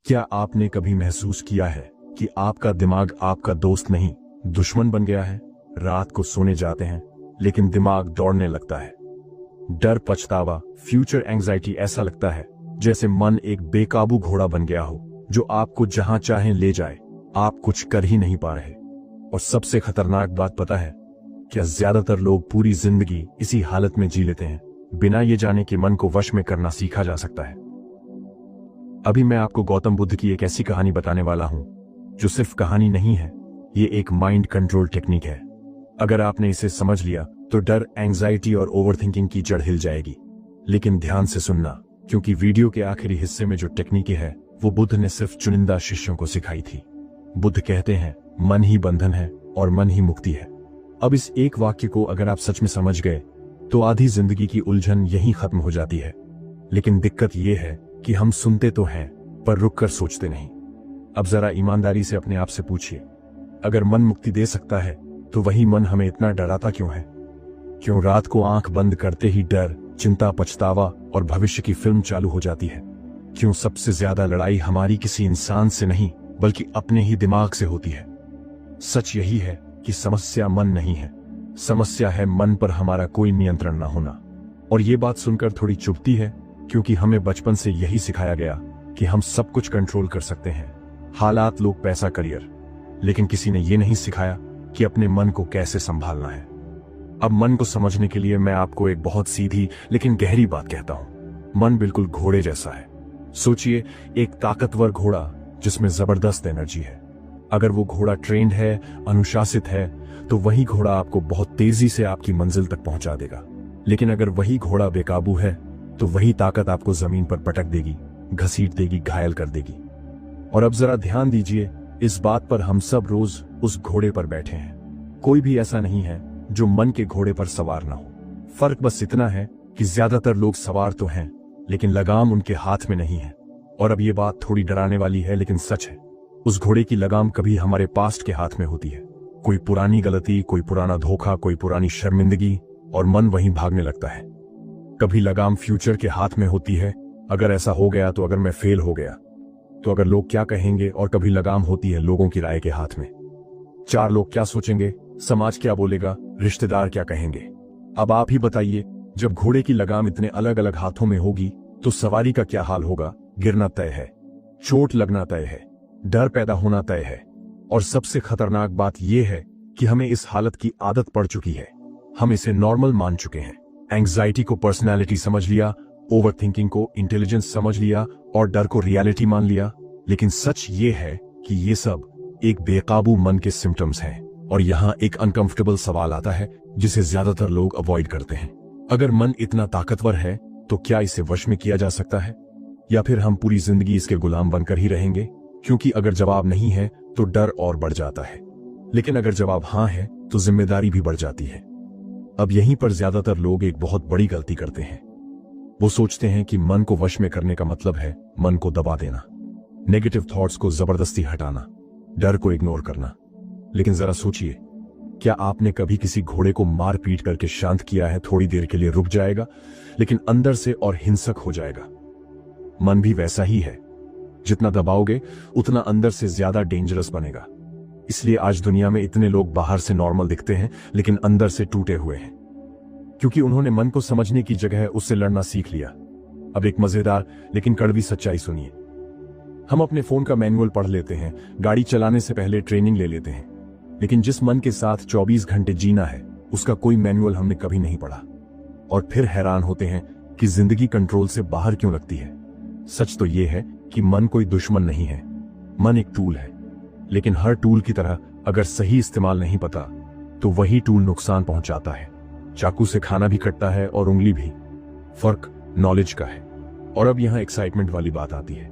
क्या आपने कभी महसूस किया है कि आपका दिमाग आपका दोस्त नहीं, दुश्मन बन गया है? रात को सोने जाते हैं, लेकिन दिमाग दौड़ने लगता है। डर, पछतावा, फ्यूचर एंग्जाइटी, ऐसा लगता है जैसे मन एक बेकाबू घोड़ा बन गया हो, जो आपको जहां चाहे ले जाए। आप कुछ कर ही नहीं पा रहे। और सबसे खतरनाक बात पता है क्या? ज्यादातर लोग पूरी जिंदगी इसी हालत में जी लेते हैं, बिना ये जाने कि मन को वश में करना सीखा जा सकता है। अभी मैं आपको गौतम बुद्ध की एक ऐसी कहानी बताने वाला हूं, जो सिर्फ कहानी नहीं है, ये एक माइंड कंट्रोल टेक्निक है। अगर आपने इसे समझ लिया तो डर, एंग्जाइटी और ओवरथिंकिंग की जड़ हिल जाएगी। लेकिन ध्यान से सुनना, क्योंकि वीडियो के आखिरी हिस्से में जो टेक्निकें है वो बुद्ध ने सिर्फ चुनिंदा शिष्यों को सिखाई थी। बुद्ध कहते हैं, मन ही बंधन है और मन ही मुक्ति है। अब इस एक वाक्य को अगर आप सच में समझ गए तो आधी जिंदगी की उलझन यहीं खत्म हो जाती है। लेकिन दिक्कत यह है कि हम सुनते तो हैं पर रुककर सोचते नहीं। अब जरा ईमानदारी से अपने आप से पूछिए, अगर मन मुक्ति दे सकता है तो वही मन हमें इतना डराता क्यों है? क्यों रात को आंख बंद करते ही डर, चिंता, पछतावा और भविष्य की फिल्म चालू हो जाती है? क्यों सबसे ज्यादा लड़ाई हमारी किसी इंसान से नहीं बल्कि अपने ही दिमाग से होती है? सच यही है कि समस्या मन नहीं है, समस्या है मन पर हमारा कोई नियंत्रण न होना। और ये बात सुनकर थोड़ी चुभती है, क्योंकि हमें बचपन से यही सिखाया गया कि हम सब कुछ कंट्रोल कर सकते हैं, हालात, लोग, पैसा, करियर। लेकिन किसी ने ये नहीं सिखाया कि अपने मन को कैसे संभालना है। अब मन को समझने के लिए मैं आपको एक बहुत सीधी लेकिन गहरी बात कहता हूं। मन बिल्कुल घोड़े जैसा है। सोचिए, एक ताकतवर घोड़ा जिसमें जबरदस्त एनर्जी है। अगर वो घोड़ा ट्रेंड है, अनुशासित है, तो वही घोड़ा आपको बहुत तेजी से आपकी मंजिल तक पहुंचा देगा। लेकिन अगर वही घोड़ा बेकाबू है तो वही ताकत आपको जमीन पर पटक देगी, घसीट देगी, घायल कर देगी। और अब जरा ध्यान दीजिए, इस बात पर हम सब रोज उस घोड़े पर बैठे हैं। कोई भी ऐसा नहीं है जो मन के घोड़े पर सवार ना हो। फर्क बस इतना है कि ज्यादातर लोग सवार तो हैं, लेकिन लगाम उनके हाथ में नहीं है। और अब ये बात थोड़ी डराने वाली है, लेकिन सच है। उस घोड़े की लगाम कभी हमारे पास्ट के हाथ में होती है। कोई पुरानी गलती, कोई पुराना धोखा, कोई पुरानी शर्मिंदगी, और मन वहीं भागने लगता है। कभी लगाम फ्यूचर के हाथ में होती है, अगर ऐसा हो गया तो, अगर मैं फेल हो गया तो, अगर लोग क्या कहेंगे, और कभी लगाम होती है लोगों की राय के हाथ में। चार लोग क्या सोचेंगे, समाज क्या बोलेगा, रिश्तेदार क्या कहेंगे। अब आप ही बताइए, जब घोड़े की लगाम इतने अलग अलग हाथों में होगी तो सवारी का क्या हाल होगा? गिरना तय है, चोट लगना तय है, डर पैदा होना तय है। और सबसे खतरनाक बात यह है कि हमें इस हालत की आदत पड़ चुकी है। हम इसे नॉर्मल मान चुके हैं। एंग्जाइटी को पर्सनैलिटी समझ लिया, ओवरथिंकिंग को इंटेलिजेंस समझ लिया, और डर को रियलिटी मान लिया। लेकिन सच ये है कि ये सब एक बेकाबू मन के सिम्टम्स हैं। और यहाँ एक अनकंफर्टेबल सवाल आता है जिसे ज्यादातर लोग अवॉइड करते हैं। अगर मन इतना ताकतवर है तो क्या इसे वश में किया जा सकता है, या फिर हम पूरी जिंदगी इसके गुलाम बनकर ही रहेंगे? क्योंकि अगर जवाब नहीं है तो डर और बढ़ जाता है, लेकिन अगर जवाब हाँ है तो जिम्मेदारी भी बढ़ जाती है। अब यहीं पर ज्यादातर लोग एक बहुत बड़ी गलती करते हैं। वो सोचते हैं कि मन को वश में करने का मतलब है मन को दबा देना, नेगेटिव थॉट्स को जबरदस्ती हटाना, डर को इग्नोर करना। लेकिन जरा सोचिए, क्या आपने कभी किसी घोड़े को मार पीट करके शांत किया है? थोड़ी देर के लिए रुक जाएगा, लेकिन अंदर से और हिंसक हो जाएगा। मन भी वैसा ही है, जितना दबाओगे उतना अंदर से ज्यादा डेंजरस बनेगा। इसलिए आज दुनिया में इतने लोग बाहर से नॉर्मल दिखते हैं लेकिन अंदर से टूटे हुए हैं, क्योंकि उन्होंने मन को समझने की जगह उससे लड़ना सीख लिया। अब एक मजेदार लेकिन कड़वी सच्चाई सुनिए। हम अपने फोन का मैनुअल पढ़ लेते हैं, गाड़ी चलाने से पहले ट्रेनिंग ले लेते हैं, लेकिन जिस मन के साथ 24 घंटे जीना है उसका कोई मैनुअल हमने कभी नहीं पढ़ा। और फिर हैरान होते हैं कि जिंदगी कंट्रोल से बाहर क्यों लगती है। सच तो यह है कि मन कोई दुश्मन नहीं है, मन एक टूल है। लेकिन हर टूल की तरह अगर सही इस्तेमाल नहीं पता तो वही टूल नुकसान पहुंचाता है। चाकू से खाना भी कटता है और उंगली भी। फर्क नॉलेज का है। और अब यहां एक्साइटमेंट वाली बात आती है।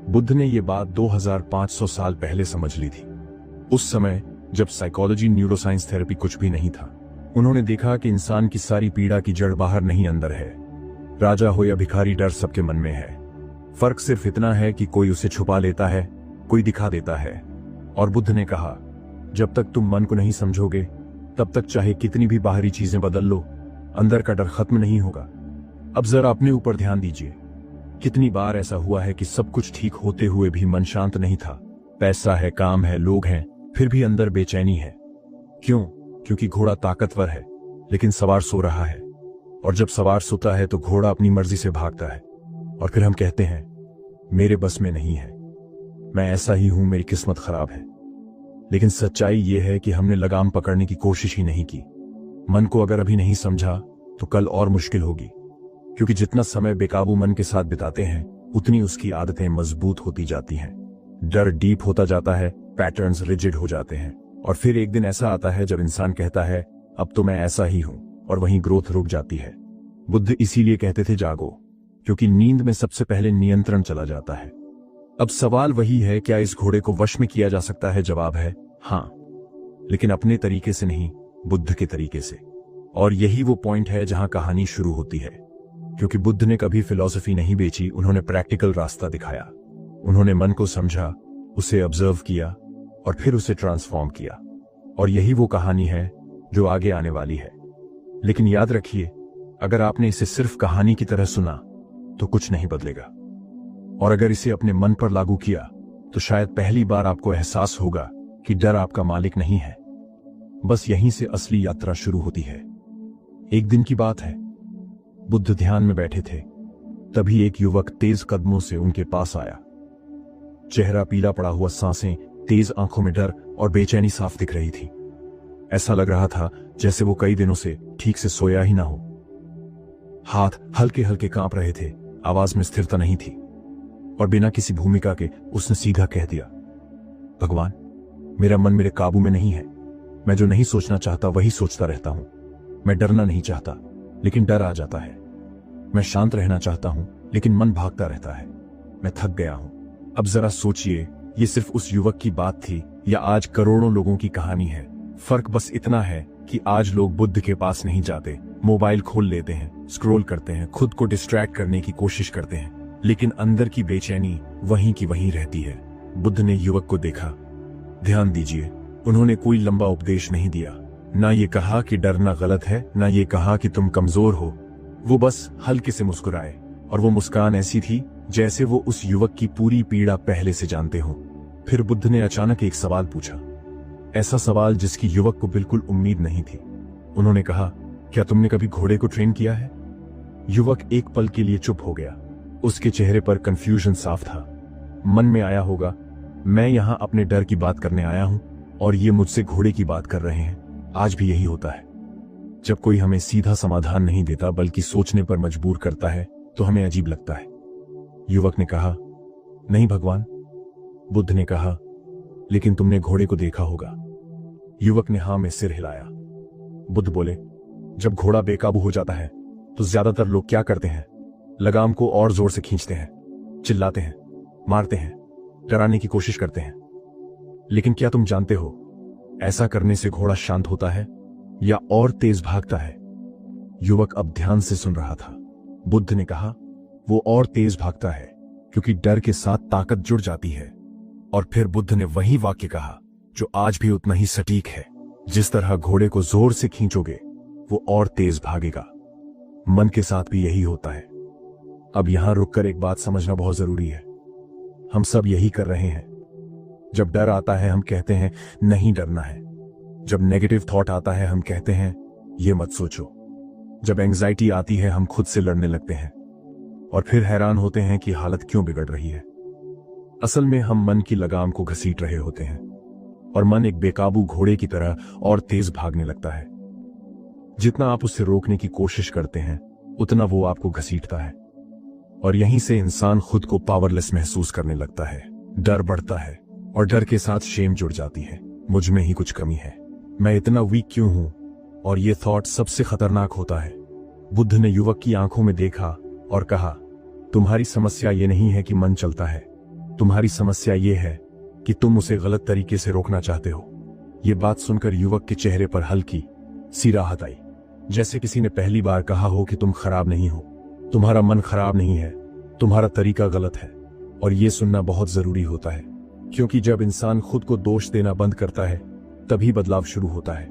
बुद्ध ने यह बात 2500 साल पहले समझ ली थी। उस समय जब साइकोलॉजी, न्यूरोसाइंस, थेरेपी कुछ भी नहीं था। उन्होंने देखा कि इंसान की सारी पीड़ा की जड़ बाहर नहीं, अंदर है। राजा हो या भिखारी, डर सबके मन में है। फर्क सिर्फ इतना है कि कोई उसे छुपा लेता है, कोई दिखा देता है। और बुद्ध ने कहा, जब तक तुम मन को नहीं समझोगे तब तक चाहे कितनी भी बाहरी चीजें बदल लो, अंदर का डर खत्म नहीं होगा। अब जरा अपने ऊपर ध्यान दीजिए। कितनी बार ऐसा हुआ है कि सब कुछ ठीक होते हुए भी मन शांत नहीं था। पैसा है, काम है, लोग हैं, फिर भी अंदर बेचैनी है। क्यों? क्योंकि घोड़ा ताकतवर है लेकिन सवार सो रहा है, और जब सवार सोता है तो घोड़ा अपनी मर्जी से भागता है। और फिर हम कहते हैं मेरे बस में नहीं है, मैं ऐसा ही हूं, मेरी किस्मत खराब है। लेकिन सच्चाई यह है कि हमने लगाम पकड़ने की कोशिश ही नहीं की। मन को अगर अभी नहीं समझा तो कल और मुश्किल होगी, क्योंकि जितना समय बेकाबू मन के साथ बिताते हैं उतनी उसकी आदतें मजबूत होती जाती हैं। डर डीप होता जाता है, पैटर्न्स रिजिड हो जाते हैं, और फिर एक दिन ऐसा आता है जब इंसान कहता है अब तो मैं ऐसा ही हूं, और वहीं ग्रोथ रुक जाती है। बुद्ध इसीलिए कहते थे जागो, क्योंकि नींद में सबसे पहले नियंत्रण चला जाता है। अब सवाल वही है, क्या इस घोड़े को वश में किया जा सकता है? जवाब है हां, लेकिन अपने तरीके से नहीं, बुद्ध के तरीके से। और यही वो पॉइंट है जहां कहानी शुरू होती है, क्योंकि बुद्ध ने कभी फिलॉसफी नहीं बेची, उन्होंने प्रैक्टिकल रास्ता दिखाया। उन्होंने मन को समझा, उसे ऑब्जर्व किया और फिर उसे ट्रांसफॉर्म किया। और यही वो कहानी है जो आगे आने वाली है। लेकिन याद रखिए, अगर आपने इसे सिर्फ कहानी की तरह सुना तो कुछ नहीं बदलेगा, और अगर इसे अपने मन पर लागू किया तो शायद पहली बार आपको एहसास होगा कि डर आपका मालिक नहीं है। बस यहीं से असली यात्रा शुरू होती है। एक दिन की बात है, बुद्ध ध्यान में बैठे थे, तभी एक युवक तेज कदमों से उनके पास आया। चेहरा पीला पड़ा हुआ, सांसें तेज, आंखों में डर और बेचैनी साफ दिख रही थी। ऐसा लग रहा था जैसे वो कई दिनों से ठीक से सोया ही ना हो। हाथ हल्के हल्के कांप रहे थे, आवाज में स्थिरता नहीं थी, और बिना किसी भूमिका के उसने सीधा कह दिया, भगवान, मेरा मन मेरे काबू में नहीं है। मैं जो नहीं सोचना चाहता वही सोचता रहता हूं। मैं डरना नहीं चाहता लेकिन डर आ जाता है। मैं शांत रहना चाहता हूं लेकिन मन भागता रहता है। मैं थक गया हूं। अब जरा सोचिए, ये सिर्फ उस युवक की बात थी या आज करोड़ों लोगों की कहानी है? फर्क बस इतना है कि आज लोग बुद्ध के पास नहीं जाते, मोबाइल खोल लेते हैं, स्क्रॉल करते हैं, खुद को डिस्ट्रैक्ट करने की कोशिश करते हैं, लेकिन अंदर की बेचैनी वहीं की वहीं रहती है। बुद्ध ने युवक को देखा। ध्यान दीजिए, उन्होंने कोई लंबा उपदेश नहीं दिया, ना ये कहा कि डरना गलत है, ना ये कहा कि तुम कमजोर हो। वो बस हल्के से मुस्कुराए, और वो मुस्कान ऐसी थी जैसे वो उस युवक की पूरी पीड़ा पहले से जानते हो। फिर बुद्ध ने अचानक एक सवाल पूछा, ऐसा सवाल जिसकी युवक को बिल्कुल उम्मीद नहीं थी। उन्होंने कहा, क्या तुमने कभी घोड़े को ट्रेन किया है? युवक एक पल के लिए चुप हो गया। उसके चेहरे पर कंफ्यूजन साफ था। मन में आया होगा, मैं यहां अपने डर की बात करने आया हूं और ये मुझसे घोड़े की बात कर रहे हैं। आज भी यही होता है, जब कोई हमें सीधा समाधान नहीं देता बल्कि सोचने पर मजबूर करता है तो हमें अजीब लगता है। युवक ने कहा, नहीं भगवान। बुद्ध ने कहा, लेकिन तुमने घोड़े को देखा होगा। युवक ने हां में सिर हिलाया। बुद्ध बोले, जब घोड़ा बेकाबू हो जाता है तो ज्यादातर लोग क्या करते हैं? लगाम को और जोर से खींचते हैं, चिल्लाते हैं, मारते हैं, डराने की कोशिश करते हैं। लेकिन क्या तुम जानते हो, ऐसा करने से घोड़ा शांत होता है या और तेज भागता है? युवक अब ध्यान से सुन रहा था। बुद्ध ने कहा, वो और तेज भागता है क्योंकि डर के साथ ताकत जुड़ जाती है। और फिर बुद्ध ने वही वाक्य कहा जो आज भी उतना ही सटीक है, जिस तरह घोड़े को जोर से खींचोगे वो और तेज भागेगा। मन के साथ भी यही होता है। अब यहां रुककर एक बात समझना बहुत जरूरी है। हम सब यही कर रहे हैं। जब डर आता है हम कहते हैं नहीं डरना है। जब नेगेटिव थॉट आता है हम कहते हैं ये मत सोचो। जब एंजाइटी आती है हम खुद से लड़ने लगते हैं और फिर हैरान होते हैं कि हालत क्यों बिगड़ रही है। असल में हम मन की लगाम को घसीट रहे होते हैं और मन एक बेकाबू घोड़े की तरह और तेज भागने लगता है। जितना आप उसे रोकने की कोशिश करते हैं उतना वो आपको घसीटता है, और यहीं से इंसान खुद को पावरलेस महसूस करने लगता है। डर बढ़ता है और डर के साथ शेम जुड़ जाती है, मुझ में ही कुछ कमी है, मैं इतना वीक क्यों हूं? और ये थॉट सबसे खतरनाक होता है। बुद्ध ने युवक की आंखों में देखा और कहा, तुम्हारी समस्या ये नहीं है कि मन चलता है, तुम्हारी समस्या ये है कि तुम उसे गलत तरीके से रोकना चाहते हो। ये बात सुनकर युवक के चेहरे पर हल्की सी राहत आई, जैसे किसी ने पहली बार कहा हो कि तुम खराब नहीं हो, तुम्हारा मन खराब नहीं है, तुम्हारा तरीका गलत है। और ये सुनना बहुत जरूरी होता है, क्योंकि जब इंसान खुद को दोष देना बंद करता है तभी बदलाव शुरू होता है।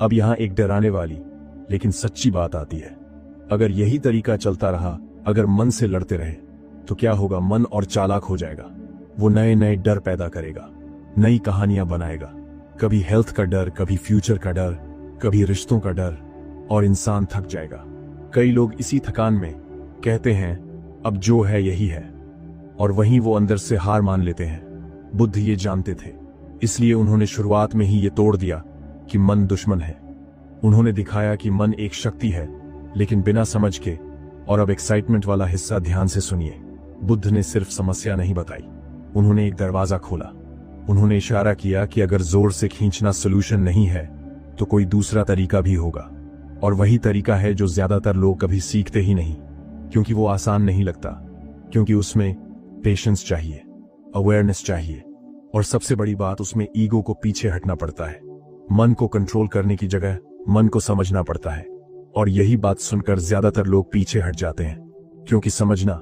अब यहां एक डराने वाली लेकिन सच्ची बात आती है। अगर यही तरीका चलता रहा, अगर मन से लड़ते रहे, तो क्या होगा, मन और चालाक हो जाएगा। वो नए नए डर पैदा करेगा, नई कहानियां बनाएगा। कभी हेल्थ का डर, कभी फ्यूचर का डर, कभी रिश्तों का डर, और इंसान थक जाएगा। कई लोग इसी थकान में कहते हैं अब जो है यही है, और वहीं वो अंदर से हार मान लेते हैं। बुद्ध ये जानते थे, इसलिए उन्होंने शुरुआत में ही ये तोड़ दिया कि मन दुश्मन है। उन्होंने दिखाया कि मन एक शक्ति है, लेकिन बिना समझ के। और अब एक्साइटमेंट वाला हिस्सा ध्यान से सुनिए। बुद्ध ने सिर्फ समस्या नहीं बताई, उन्होंने एक दरवाजा खोला। उन्होंने इशारा किया कि अगर जोर से खींचना सोल्यूशन नहीं है तो कोई दूसरा तरीका भी होगा, और वही तरीका है जो ज्यादातर लोग कभी सीखते ही नहीं, क्योंकि वो आसान नहीं लगता, क्योंकि उसमें पेशेंस चाहिए, अवेयरनेस चाहिए, और सबसे बड़ी बात, उसमें ईगो को पीछे हटना पड़ता है। मन को कंट्रोल करने की जगह मन को समझना पड़ता है। और यही बात सुनकर ज्यादातर लोग पीछे हट जाते हैं, क्योंकि समझना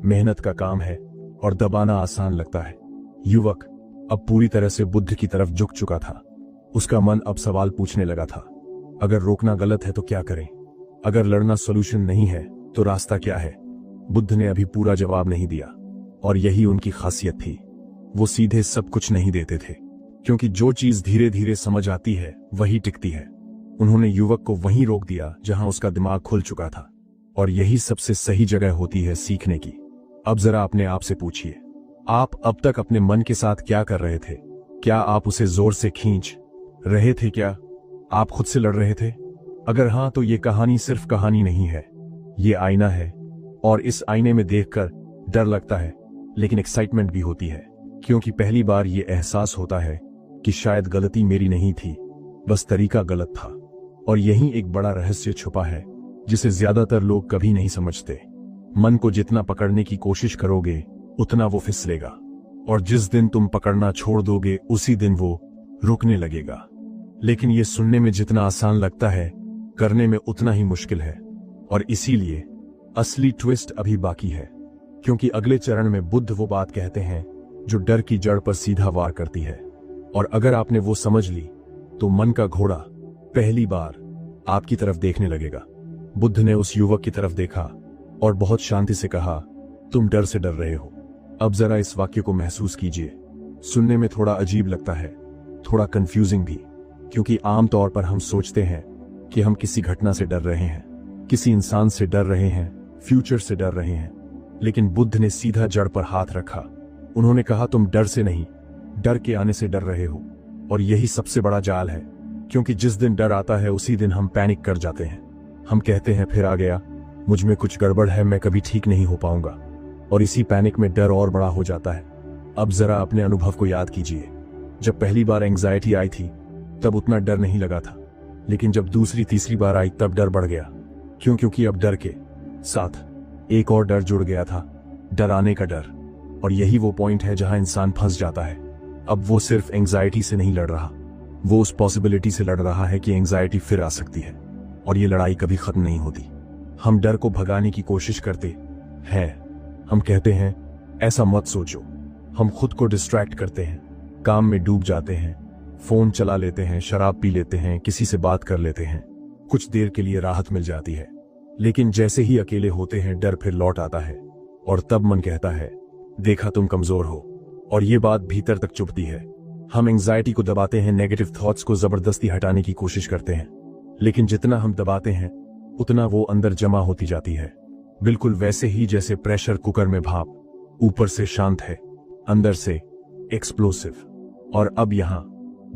मेहनत का काम है और दबाना आसान लगता है। युवक अब पूरी तरह से बुद्ध की तरफ झुक चुका था। उसका मन अब सवाल पूछने लगा था, अगर रोकना गलत है तो क्या करें? अगर लड़ना सोल्यूशन नहीं है तो रास्ता क्या है? बुद्ध ने अभी पूरा जवाब नहीं दिया, और यही उनकी खासियत थी। वो सीधे सब कुछ नहीं देते थे, क्योंकि जो चीज धीरे धीरे समझ आती है वही टिकती है। उन्होंने युवक को वहीं रोक दिया जहां उसका दिमाग खुल चुका था, और यही सबसे सही जगह होती है सीखने की। अब जरा अपने आप से पूछिए, आप अब तक अपने मन के साथ क्या कर रहे थे? क्या आप उसे जोर से खींच रहे थे? क्या आप खुद से लड़ रहे थे? अगर हां, तो ये कहानी सिर्फ कहानी नहीं है, ये आईना है। और इस आईने में देखकर डर लगता है, लेकिन एक्साइटमेंट भी होती है, क्योंकि पहली बार ये एहसास होता है कि शायद गलती मेरी नहीं थी, बस तरीका गलत था। और यहीं एक बड़ा रहस्य छुपा है, जिसे ज्यादातर लोग कभी नहीं समझते। मन को जितना पकड़ने की कोशिश करोगे उतना वो फिसलेगा, और जिस दिन तुम पकड़ना छोड़ दोगे उसी दिन वो रुकने लगेगा। लेकिन ये सुनने में जितना आसान लगता है, करने में उतना ही मुश्किल है। और इसीलिए असली ट्विस्ट अभी बाकी है, क्योंकि अगले चरण में बुद्ध वो बात कहते हैं जो डर की जड़ पर सीधा वार करती है। और अगर आपने वो समझ ली तो मन का घोड़ा पहली बार आपकी तरफ देखने लगेगा। बुद्ध ने उस युवक की तरफ देखा और बहुत शांति से कहा, तुम डर से डर रहे हो। अब जरा इस वाक्य को महसूस कीजिए। सुनने में थोड़ा अजीब लगता है, थोड़ा कंफ्यूजिंग भी, क्योंकि आमतौर पर हम सोचते हैं कि हम किसी घटना से डर रहे हैं, किसी इंसान से डर रहे हैं, फ्यूचर से डर रहे हैं। लेकिन बुद्ध ने सीधा जड़ पर हाथ रखा। उन्होंने कहा, तुम डर से नहीं, डर के आने से डर रहे हो। और यही सबसे बड़ा जाल है, क्योंकि जिस दिन डर आता है उसी दिन हम पैनिक कर जाते हैं। हम कहते हैं फिर आ गया, मुझ में कुछ गड़बड़ है, मैं कभी ठीक नहीं हो पाऊंगा। और इसी पैनिक में डर और बड़ा हो जाता है। अब जरा अपने अनुभव को याद कीजिए। जब पहली बार एंग्जाइटी आई थी तब उतना डर नहीं लगा था, लेकिन जब दूसरी तीसरी बार आई तब डर बढ़ गया। क्योंकि अब डर के साथ एक और डर जुड़ गया था, डराने का डर। और यही वो पॉइंट है जहां इंसान फंस जाता है। अब वो सिर्फ एंग्जाइटी से नहीं लड़ रहा, वो उस पॉसिबिलिटी से लड़ रहा है कि एंग्जाइटी फिर आ सकती है, और ये लड़ाई कभी खत्म नहीं होती। हम डर को भगाने की कोशिश करते हैं। हम कहते हैं ऐसा मत सोचो। हम खुद को डिस्ट्रैक्ट करते हैं, काम में डूब जाते हैं, फोन चला लेते हैं, शराब पी लेते हैं, किसी से बात कर लेते हैं। कुछ देर के लिए राहत मिल जाती है, लेकिन जैसे ही अकेले होते हैं डर फिर लौट आता है, और तब मन कहता है, देखा तुम कमजोर हो। और ये बात भीतर तक चुभती है। हम एंग्जाइटी को दबाते हैं, नेगेटिव थॉट्स को जबरदस्ती हटाने की कोशिश करते हैं, लेकिन जितना हम दबाते हैं उतना वो अंदर जमा होती जाती है। बिल्कुल वैसे ही जैसे प्रेशर कुकर में भाप, ऊपर से शांत है, अंदर से एक्सप्लोसिव। और अब यहां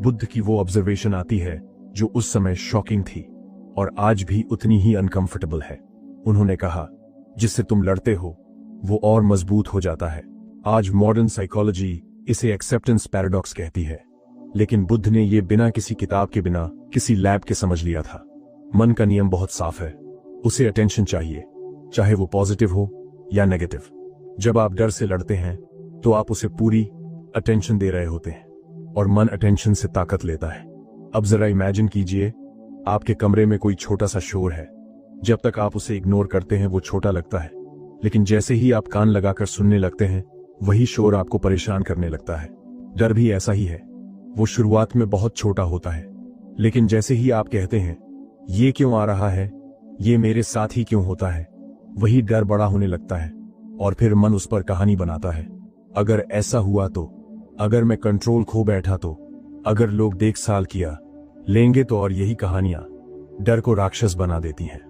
बुद्ध की वो ऑब्जर्वेशन आती है जो उस समय शॉकिंग थी और आज भी उतनी ही अनकंफर्टेबल है। उन्होंने कहा, जिससे तुम लड़ते हो वो और मजबूत हो जाता है। आज मॉडर्न साइकोलॉजी इसे एक्सेप्टेंस पैराडॉक्स कहती है, लेकिन बुद्ध ने ये बिना किसी किताब के, बिना किसी लैब के समझ लिया था। मन का नियम बहुत साफ है, उसे अटेंशन चाहिए, चाहे वो पॉजिटिव हो या नेगेटिव। जब आप डर से लड़ते हैं तो आप उसे पूरी अटेंशन दे रहे होते हैं, और मन अटेंशन से ताकत लेता है। अब जरा इमेजिन कीजिए, आपके कमरे में कोई छोटा सा शोर है। जब तक आप उसे इग्नोर करते हैं वो छोटा लगता है, लेकिन जैसे ही आप कान लगाकर सुनने लगते हैं वही शोर आपको परेशान करने लगता है। डर भी ऐसा ही है, वो शुरुआत में बहुत छोटा होता है, लेकिन जैसे ही आप कहते हैं ये क्यों आ रहा है, ये मेरे साथ ही क्यों होता है, वही डर बड़ा होने लगता है। और फिर मन उस पर कहानी बनाता है। अगर ऐसा हुआ तो, अगर मैं कंट्रोल खो बैठा तो, अगर लोग देख साल किया लेंगे तो, और यही कहानियां डर को राक्षस बना देती हैं।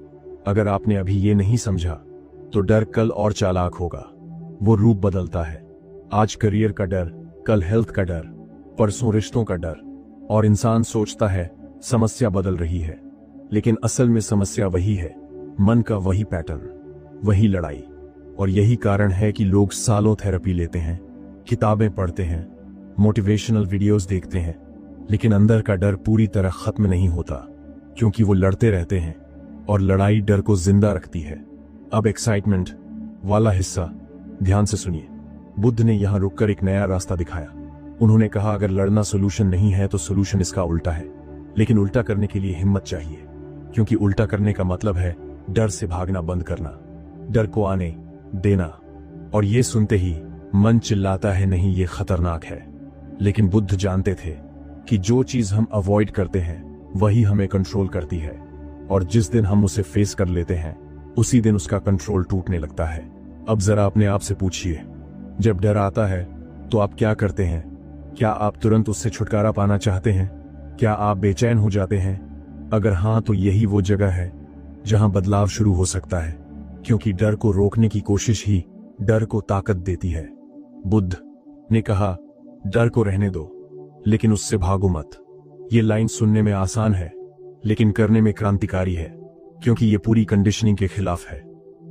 अगर आपने अभी ये नहीं समझा तो डर कल और चालाक होगा। वो रूप बदलता है। आज करियर का डर, कल हेल्थ का डर, परसों रिश्तों का डर। और इंसान सोचता है समस्या बदल रही है, लेकिन असल में समस्या वही है, मन का वही पैटर्न, वही लड़ाई। और यही कारण है कि लोग सालों थेरेपी लेते हैं, किताबें पढ़ते हैं, मोटिवेशनल वीडियोस देखते हैं, लेकिन अंदर का डर पूरी तरह खत्म नहीं होता, क्योंकि वो लड़ते रहते हैं और लड़ाई डर को जिंदा रखती है। अब एक्साइटमेंट वाला हिस्सा ध्यान से सुनिए। बुद्ध ने यहां रुककर एक नया रास्ता दिखाया। उन्होंने कहा अगर लड़ना सोल्यूशन नहीं है तो सोल्यूशन इसका उल्टा है। लेकिन उल्टा करने के लिए हिम्मत चाहिए, क्योंकि उल्टा करने का मतलब है डर से भागना बंद करना, डर को आने देना। और ये सुनते ही मन चिल्लाता है नहीं ये खतरनाक है। लेकिन बुद्ध जानते थे कि जो चीज हम अवॉइड करते हैं वही हमें कंट्रोल करती है, और जिस दिन हम उसे फेस कर लेते हैं उसी दिन उसका कंट्रोल टूटने लगता है। अब जरा अपने आप से पूछिए, जब डर आता है तो आप क्या करते हैं? क्या आप तुरंत उससे छुटकारा पाना चाहते हैं? क्या आप बेचैन हो जाते हैं? अगर हाँ तो यही वो जगह है जहां बदलाव शुरू हो सकता है, क्योंकि डर को रोकने की कोशिश ही डर को ताकत देती है। बुद्ध ने कहा डर को रहने दो, लेकिन उससे भागो मत। ये लाइन सुनने में आसान है, लेकिन करने में क्रांतिकारी है, क्योंकि ये पूरी कंडीशनिंग के खिलाफ है।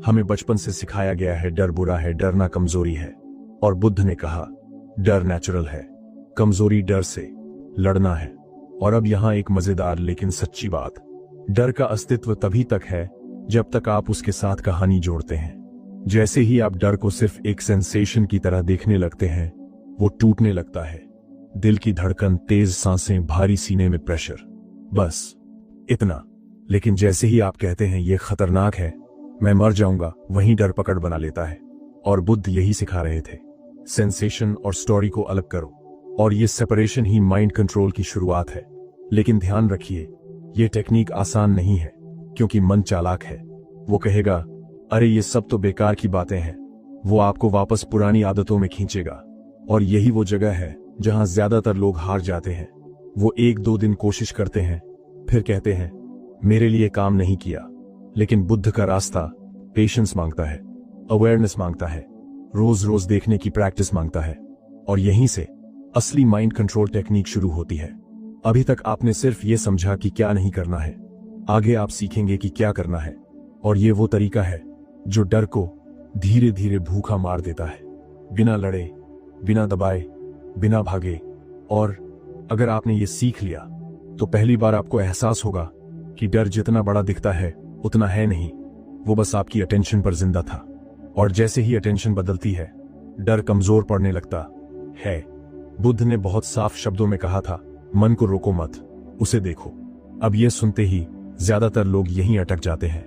हमें बचपन से सिखाया गया है डर बुरा है, डरना कमजोरी है। और बुद्ध ने कहा डर नेचुरल है, कमजोरी डर से लड़ना है। और अब यहां एक मजेदार लेकिन सच्ची बात, डर का अस्तित्व तभी तक है जब तक आप उसके साथ कहानी जोड़ते हैं। जैसे ही आप डर को सिर्फ एक सेंसेशन की तरह देखने लगते हैं, वो टूटने लगता है। दिल की धड़कन, तेज सांसें, भारी सीने में प्रेशर, बस इतना। लेकिन जैसे ही आप कहते हैं ये खतरनाक है, मैं मर जाऊंगा, वहीं डर पकड़ बना लेता है। और बुद्ध यही सिखा रहे थे, सेंसेशन और स्टोरी को अलग करो। और ये सेपरेशन ही माइंड कंट्रोल की शुरुआत है। लेकिन ध्यान रखिए, ये टेक्निक आसान नहीं है, क्योंकि मन चालाक है। वो कहेगा अरे ये सब तो बेकार की बातें हैं। वो आपको वापस पुरानी आदतों में खींचेगा। और यही वो जगह है जहां ज्यादातर लोग हार जाते हैं। वो 1-2 दिन कोशिश करते हैं, फिर कहते हैं मेरे लिए काम नहीं किया। लेकिन बुद्ध का रास्ता पेशेंस मांगता है, अवेयरनेस मांगता है, रोज रोज देखने की प्रैक्टिस मांगता है। और यहीं से असली माइंड कंट्रोल टेक्निक शुरू होती है। अभी तक आपने सिर्फ ये समझा कि क्या नहीं करना है, आगे आप सीखेंगे कि क्या करना है। और ये वो तरीका है जो डर को धीरे धीरे भूखा मार देता है, बिना लड़े, बिना दबाए, बिना भागे। और अगर आपने ये सीख लिया तो पहली बार आपको एहसास होगा कि डर जितना बड़ा दिखता है उतना है नहीं, वो बस आपकी अटेंशन पर जिंदा था। और जैसे ही अटेंशन बदलती है, डर कमजोर पड़ने लगता है। बुद्ध ने बहुत साफ शब्दों में कहा था मन को रोको मत, उसे देखो। अब ये सुनते ही ज्यादातर लोग यहीं अटक जाते हैं,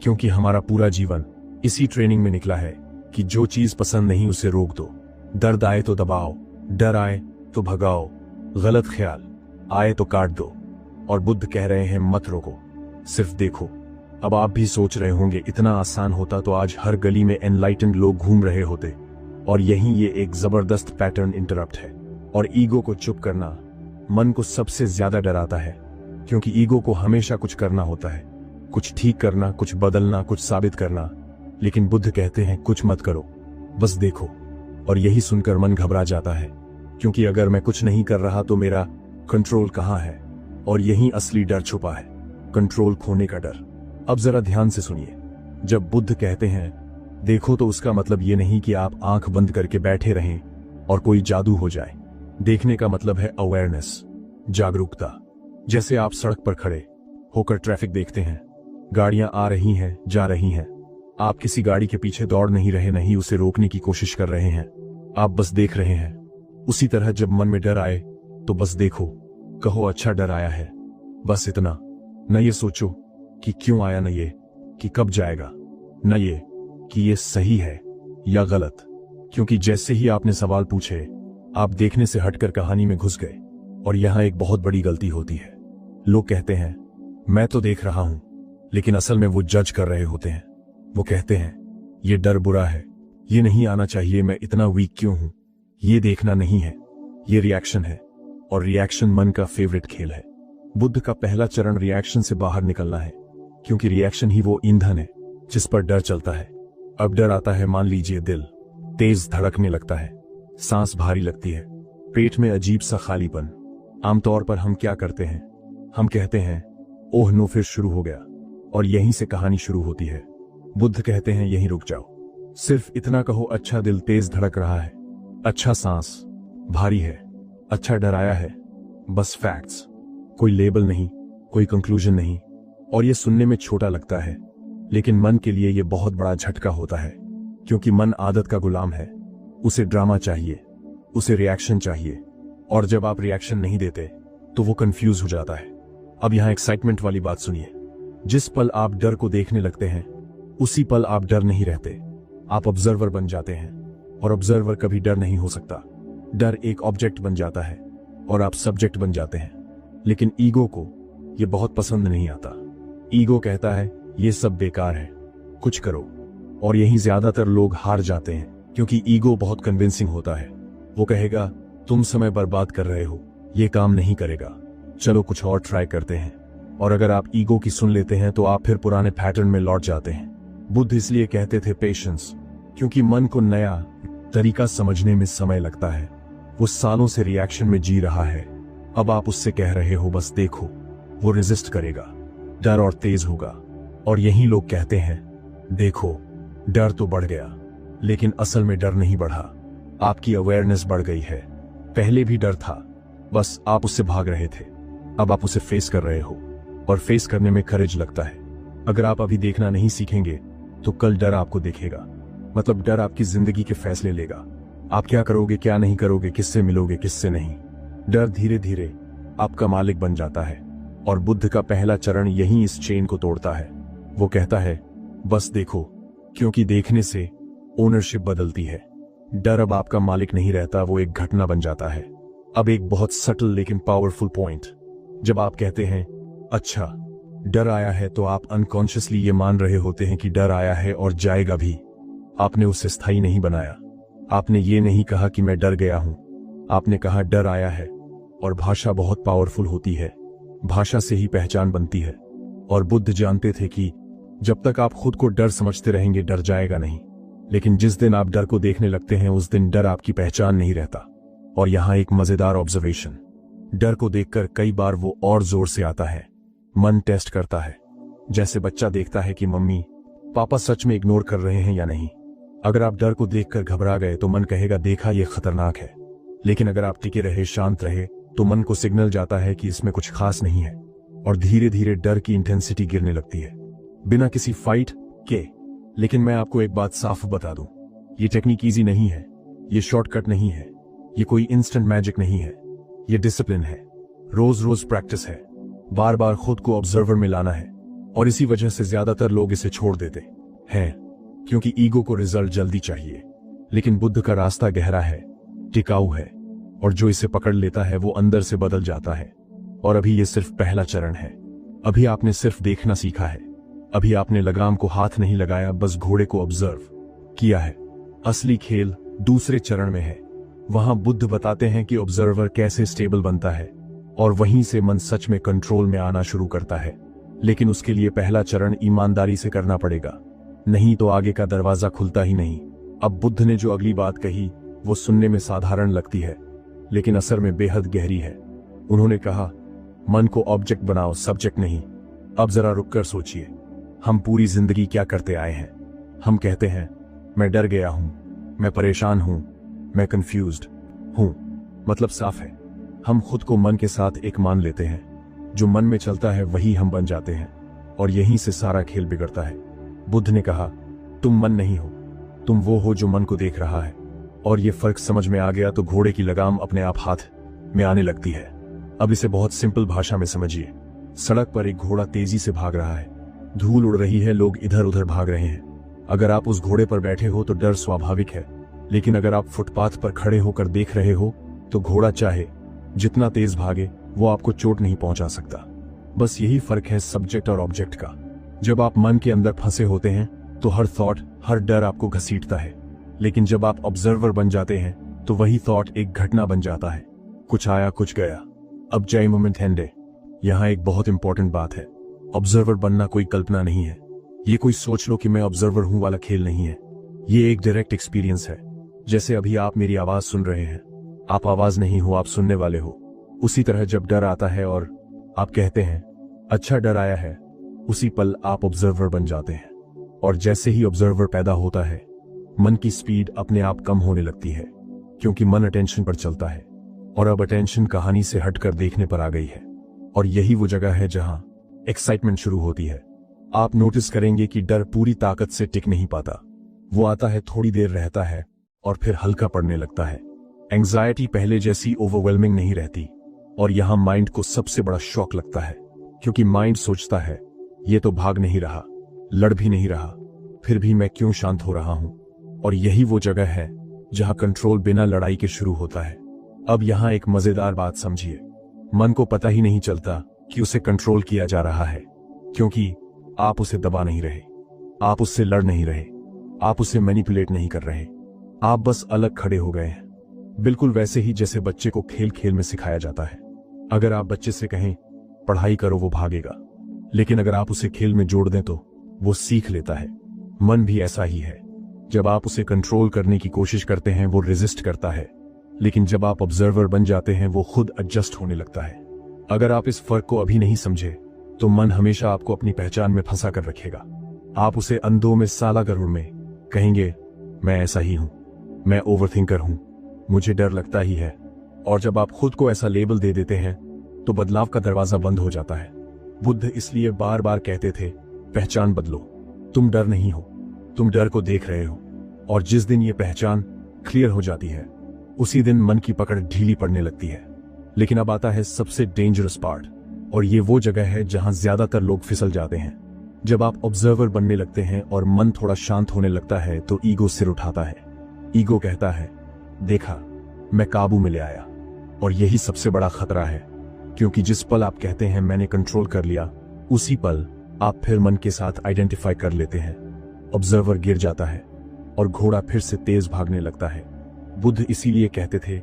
क्योंकि हमारा पूरा जीवन इसी ट्रेनिंग में निकला है कि जो चीज पसंद नहीं उसे रोक दो। दर्द आए तो दबाओ, डर आए तो भगाओ, गलत ख्याल आए तो काट दो। और बुद्ध कह रहे हैं मत रोको, सिर्फ देखो। अब आप भी सोच रहे होंगे इतना आसान होता तो आज हर गली में एनलाइटेंड लोग घूम रहे होते। और यहीं ये एक जबरदस्त पैटर्न इंटरप्ट है। और ईगो को चुप करना मन को सबसे ज्यादा डराता है, क्योंकि ईगो को हमेशा कुछ करना होता है, कुछ ठीक करना, कुछ बदलना, कुछ साबित करना। लेकिन बुद्ध कहते हैं कुछ मत करो, बस देखो। और यही सुनकर मन घबरा जाता है, क्योंकि अगर मैं कुछ नहीं कर रहा तो मेरा कंट्रोल कहाँ है? और यही असली डर छुपा है, कंट्रोल खोने का डर। अब जरा ध्यान से सुनिए, जब बुद्ध कहते हैं देखो तो उसका मतलब ये नहीं कि आप आंख बंद करके बैठे रहें और कोई जादू हो जाए। देखने का मतलब है अवेयरनेस, जागरूकता। जैसे आप सड़क पर खड़े होकर ट्रैफिक देखते हैं, गाड़ियां आ रही हैं, जा रही हैं। आप किसी गाड़ी के पीछे दौड़ नहीं रहे, नहीं उसे रोकने की कोशिश कर रहे हैं, आप बस देख रहे हैं। उसी तरह जब मन में डर आए तो बस देखो, कहो अच्छा डर आया है, बस इतना। न ये सोचो कि क्यों आया, न ये कि कब जाएगा, न ये कि ये सही है या गलत। क्योंकि जैसे ही आपने सवाल पूछे, आप देखने से हटकर कहानी में घुस गए। और यहां एक बहुत बड़ी गलती होती है। लोग कहते हैं मैं तो देख रहा हूं, लेकिन असल में वो जज कर रहे होते हैं। वो कहते हैं ये डर बुरा है, ये नहीं आना चाहिए मैं इतना वीक क्यों हूं। ये देखना नहीं है, ये रिएक्शन है, और रिएक्शन मन का फेवरेट खेल है। बुद्ध का पहला चरण रिएक्शन से बाहर निकलना है, क्योंकि रिएक्शन ही वो ईंधन है जिस पर डर चलता है। अब डर आता है, मान लीजिए दिल तेज धड़कने लगता है, सांस भारी लगती है, पेट में अजीब सा खालीपन। आमतौर पर हम क्या करते हैं, हम कहते हैं ओह नो, फिर शुरू हो गया, और यहीं से कहानी शुरू होती है। बुद्ध कहते हैं यहीं रुक जाओ, सिर्फ इतना कहो, अच्छा दिल तेज धड़क रहा है, अच्छा सांस भारी है, अच्छा डराया है, बस फैक्ट्स, कोई लेबल नहीं, कोई कंक्लूजन नहीं। और ये सुनने में छोटा लगता है, लेकिन मन के लिए ये बहुत बड़ा झटका होता है, क्योंकि मन आदत का गुलाम है। उसे ड्रामा चाहिए, उसे रिएक्शन चाहिए, और जब आप रिएक्शन नहीं देते तो वो कंफ्यूज हो जाता है। अब यहां एक्साइटमेंट वाली बात सुनिए, जिस पल आप डर को देखने लगते हैं उसी पल आप डर नहीं रहते, आप ऑब्जर्वर बन जाते हैं, और ऑब्जर्वर कभी डर नहीं हो सकता। डर एक ऑब्जेक्ट बन जाता है और आप सब्जेक्ट बन जाते हैं। लेकिन ईगो को ये बहुत पसंद नहीं आता। ईगो कहता है ये सब बेकार है, कुछ करो, और यही ज्यादातर लोग हार जाते हैं, क्योंकि ईगो बहुत कन्विंसिंग होता है। वो कहेगा तुम समय बर्बाद कर रहे हो, ये काम नहीं करेगा, चलो कुछ और ट्राई करते हैं। और अगर आप ईगो की सुन लेते हैं तो आप फिर पुराने पैटर्न में लौट जाते हैं। बुद्ध इसलिए कहते थे पेशेंस, क्योंकि मन को नया तरीका समझने में समय लगता है। वो सालों से रिएक्शन में जी रहा है, अब आप उससे कह रहे हो बस देखो, वो रेजिस्ट करेगा, डर और तेज होगा। और यही लोग कहते हैं देखो डर तो बढ़ गया, लेकिन असल में डर नहीं बढ़ा, आपकी अवेयरनेस बढ़ गई है। पहले भी डर था, बस आप उससे भाग रहे थे, अब आप उसे फेस कर रहे हो, और फेस करने में करेज लगता है। अगर आप अभी देखना नहीं सीखेंगे तो कल डर आपको देखेगा, मतलब डर आपकी जिंदगी के फैसले लेगा। आप क्या करोगे, क्या नहीं करोगे, किससे मिलोगे, किससे नहीं। डर धीरे धीरे आपका मालिक बन जाता है, और बुद्ध का पहला चरण यही इस चेन को तोड़ता है। वो कहता है बस देखो, क्योंकि देखने से ओनरशिप बदलती है। डर अब आपका मालिक नहीं रहता, वो एक घटना बन जाता है। अब एक बहुत सटल लेकिन पावरफुल पॉइंट, जब आप कहते हैं अच्छा डर आया है, तो आप अनकॉन्शियसली ये मान रहे होते हैं कि डर आया है और जाएगा भी। आपने उसे स्थायी नहीं बनाया। आपने ये नहीं कहा कि मैं डर गया हूं, आपने कहा डर आया है। और भाषा बहुत पावरफुल होती है, भाषा से ही पहचान बनती है। और बुद्ध जानते थे कि जब तक आप खुद को डर समझते रहेंगे डर जाएगा नहीं, लेकिन जिस दिन आप डर को देखने लगते हैं उस दिन डर आपकी पहचान नहीं रहता। और यहां एक मजेदार ऑब्जर्वेशन, डर को देखकर कई बार वो और जोर से आता है। मन टेस्ट करता है, जैसे बच्चा देखता है कि मम्मी पापा सच में इग्नोर कर रहे हैं या नहीं। अगर आप डर को देखकर घबरा गए तो मन कहेगा देखा ये खतरनाक है, लेकिन अगर आप टिके रहे, शांत रहे, तो मन को सिग्नल जाता है कि इसमें कुछ खास नहीं है, और धीरे धीरे डर की इंटेंसिटी गिरने लगती है, बिना किसी फाइट के। लेकिन मैं आपको एक बात साफ बता दूं, ये टेक्निक इजी नहीं है, ये शॉर्टकट नहीं है, ये कोई इंस्टेंट मैजिक नहीं है, ये डिसिप्लिन है, रोज रोज प्रैक्टिस है, बार बार खुद को ऑब्जर्वर में लाना है। और इसी वजह से ज्यादातर लोग इसे छोड़ देते हैं, क्योंकि ईगो को रिजल्ट जल्दी चाहिए। लेकिन बुद्ध का रास्ता गहरा है, टिकाऊ है, और जो इसे पकड़ लेता है वो अंदर से बदल जाता है। और अभी ये सिर्फ पहला चरण है, अभी आपने सिर्फ देखना सीखा है, अभी आपने लगाम को हाथ नहीं लगाया, बस घोड़े को ऑब्जर्व किया है। असली खेल दूसरे चरण में है। वहां बुद्ध बताते हैं कि ऑब्जर्वर कैसे स्टेबल बनता है, और वहीं से मन सच में कंट्रोल में आना शुरू करता है। लेकिन उसके लिए पहला चरण ईमानदारी से करना पड़ेगा, नहीं तो आगे का दरवाजा खुलता ही नहीं। अब बुद्ध ने जो अगली बात कही वो सुनने में साधारण लगती है, लेकिन असर में बेहद गहरी है। उन्होंने कहा मन को ऑब्जेक्ट बनाओ, सब्जेक्ट नहीं। अब जरा रुककर सोचिए, हम पूरी जिंदगी क्या करते आए हैं? हम कहते हैं मैं डर गया हूं, मैं परेशान हूं, मैं कंफ्यूज्ड हूं। मतलब साफ है, हम खुद को मन के साथ एक मान लेते हैं, जो मन में चलता है वही हम बन जाते हैं, और यहीं से सारा खेल बिगड़ता है। बुद्ध ने कहा तुम मन नहीं हो, तुम वो हो जो मन को देख रहा है। और ये फर्क समझ में आ गया तो घोड़े की लगाम अपने आप हाथ में आने लगती है। अब इसे बहुत सिंपल भाषा में समझिए। सड़क पर एक घोड़ा तेजी से भाग रहा है, धूल उड़ रही है, लोग इधर उधर भाग रहे हैं। अगर आप उस घोड़े पर बैठे हो तो डर स्वाभाविक है, लेकिन अगर आप फुटपाथ पर खड़े होकर देख रहे हो तो घोड़ा चाहे जितना तेज भागे वो आपको चोट नहीं पहुंचा सकता। बस यही फर्क है सब्जेक्ट और ऑब्जेक्ट का। जब आप मन के अंदर फंसे होते हैं तो हर थॉट, हर डर आपको घसीटता है, लेकिन जब आप ऑब्जर्वर बन जाते हैं तो वही थॉट एक घटना बन जाता है। कुछ आया कुछ गया, अब जय मोमेंट हैंडे। यहाँ एक बहुत इंपॉर्टेंट बात है, ऑब्जर्वर बनना कोई कल्पना नहीं है। ये कोई सोच लो कि मैं ऑब्जर्वर हूं वाला खेल नहीं है। ये एक डायरेक्ट एक्सपीरियंस है। जैसे अभी आप मेरी आवाज सुन रहे हैं, आप आवाज नहीं हो, आप सुनने वाले हो। उसी तरह जब डर आता है और आप कहते हैं अच्छा डर आया है, उसी पल आप ऑब्जर्वर बन जाते हैं। और जैसे ही ऑब्जर्वर पैदा होता है, मन की स्पीड अपने आप कम होने लगती है, क्योंकि मन अटेंशन पर चलता है। और अब अटेंशन कहानी से हटकर देखने पर आ गई है। और यही वो जगह है जहां एक्साइटमेंट शुरू होती है। आप नोटिस करेंगे कि डर पूरी ताकत से टिक नहीं पाता। वो आता है, थोड़ी देर रहता है और फिर हल्का पड़ने लगता है। एंजाइटी पहले जैसी ओवरवेलमिंग नहीं रहती। और यहां माइंड को सबसे बड़ा शॉक लगता है, क्योंकि माइंड सोचता है ये तो भाग नहीं रहा, लड़ भी नहीं रहा, फिर भी मैं क्यों शांत हो रहा हूं। और यही वो जगह है जहां कंट्रोल बिना लड़ाई के शुरू होता है। अब यहां एक मजेदार बात समझिए, मन को पता ही नहीं चलता कि उसे कंट्रोल किया जा रहा है, क्योंकि आप उसे दबा नहीं रहे, आप उससे लड़ नहीं रहे, आप उसे मैनिपुलेट नहीं कर रहे, आप बस अलग खड़े हो गए हैं। बिल्कुल वैसे ही जैसे बच्चे को खेल खेल में सिखाया जाता है। अगर आप बच्चे से कहें पढ़ाई करो, वो भागेगा, लेकिन अगर आप उसे खेल में जोड़ दें तो वो सीख लेता है। मन भी ऐसा ही है। जब आप उसे कंट्रोल करने की कोशिश करते हैं वो रेजिस्ट करता है, लेकिन जब आप ऑब्जर्वर बन जाते हैं वो खुद एडजस्ट होने लगता है। अगर आप इस फर्क को अभी नहीं समझे तो मन हमेशा आपको अपनी पहचान में फंसा कर रखेगा। आप उसे अंधों में साला गरुड़ में कहेंगे मैं ऐसा ही हूं, मैं ओवरथिंकर हूं, मुझे डर लगता ही है। और जब आप खुद को ऐसा लेबल दे देते हैं तो बदलाव का दरवाजा बंद हो जाता है। बुद्ध इसलिए बार बार कहते थे पहचान बदलो, तुम डर नहीं हो, तुम डर को देख रहे हो। और जिस दिन ये पहचान क्लियर हो जाती है उसी दिन मन की पकड़ ढीली पड़ने लगती है। लेकिन अब आता है सबसे डेंजरस पार्ट, और ये वो जगह है जहां ज्यादातर लोग फिसल जाते हैं। जब आप ऑब्जर्वर बनने लगते हैं और मन थोड़ा शांत होने लगता है तो ईगो सिर उठाता है। ईगो कहता है देखा, मैं काबू में ले आया। और यही सबसे बड़ा खतरा है, क्योंकि जिस पल आप कहते हैं मैंने कंट्रोल कर लिया, उसी पल आप फिर मन के साथ आइडेंटिफाई कर लेते हैं। ऑब्जर्वर गिर जाता है और घोड़ा फिर से तेज भागने लगता है। बुद्ध इसीलिए कहते थे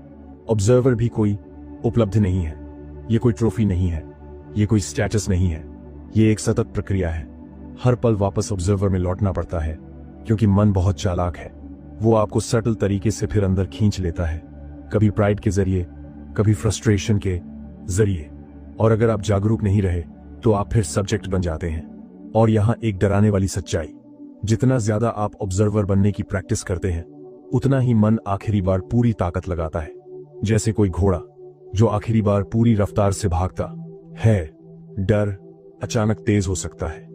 ऑब्जर्वर भी कोई उपलब्धि नहीं है, ये कोई ट्रॉफी नहीं है, ये कोई स्टेटस नहीं है, ये एक सतत प्रक्रिया है। हर पल वापस ऑब्जर्वर में लौटना पड़ता है, क्योंकि मन बहुत चालाक है। वो आपको सटल तरीके से फिर अंदर खींच लेता है, कभी प्राइड के जरिए, कभी फ्रस्ट्रेशन के जरिए। और अगर आप जागरूक नहीं रहे तो आप फिर सब्जेक्ट बन जाते हैं। और यहां एक डराने वाली सच्चाई, जितना ज्यादा आप ऑब्जर्वर बनने की प्रैक्टिस करते हैं उतना ही मन आखिरी बार पूरी ताकत लगाता है। जैसे कोई घोड़ा जो आखिरी बार पूरी रफ्तार से भागता है। डर अचानक तेज हो सकता है,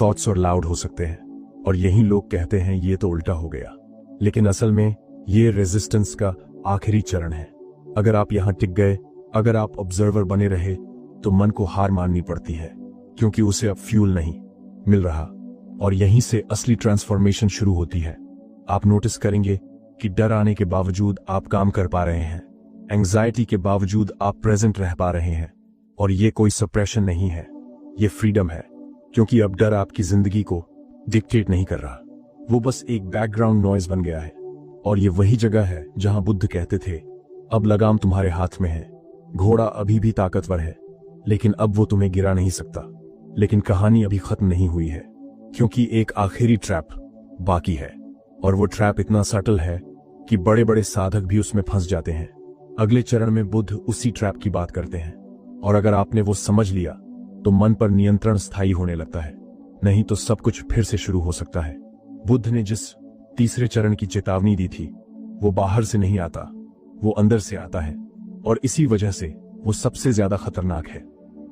थॉट्स और लाउड हो सकते हैं, और यही लोग कहते हैं ये तो उल्टा हो गया। लेकिन असल में ये रेजिस्टेंस का आखिरी चरण है। अगर आप यहां टिक गए, अगर आप ऑब्जर्वर बने रहे, तो मन को हार माननी पड़ती है, क्योंकि उसे अब फ्यूल नहीं मिल रहा। और यहीं से असली ट्रांसफॉर्मेशन शुरू होती है। आप नोटिस करेंगे कि डर आने के बावजूद आप काम कर पा रहे हैं, एंजाइटी के बावजूद आप प्रेजेंट रह पा रहे हैं। और ये कोई सप्रेशन नहीं है, ये फ्रीडम है, क्योंकि अब डर आपकी जिंदगी को डिक्टेट नहीं कर रहा, वो बस एक बैकग्राउंड नॉइज बन गया है। और ये वही जगह है जहां बुद्ध कहते थे अब लगाम तुम्हारे हाथ में है। घोड़ा अभी भी ताकतवर है, लेकिन अब वो तुम्हें गिरा नहीं सकता। लेकिन कहानी अभी खत्म नहीं हुई है, क्योंकि एक आखिरी ट्रैप बाकी है। और वो ट्रैप इतना सटल है कि बड़े बड़े साधक भी उसमें फंस जाते हैं। अगले चरण में बुद्ध उसी ट्रैप की बात करते हैं। और अगर आपने वो समझ लिया तो मन पर नियंत्रण स्थायी होने लगता है, नहीं तो सब कुछ फिर से शुरू हो सकता है। बुद्ध ने जिस तीसरे चरण की चेतावनी दी थी वो बाहर से नहीं आता, वो अंदर से आता है। और इसी वजह से वो सबसे ज्यादा खतरनाक है।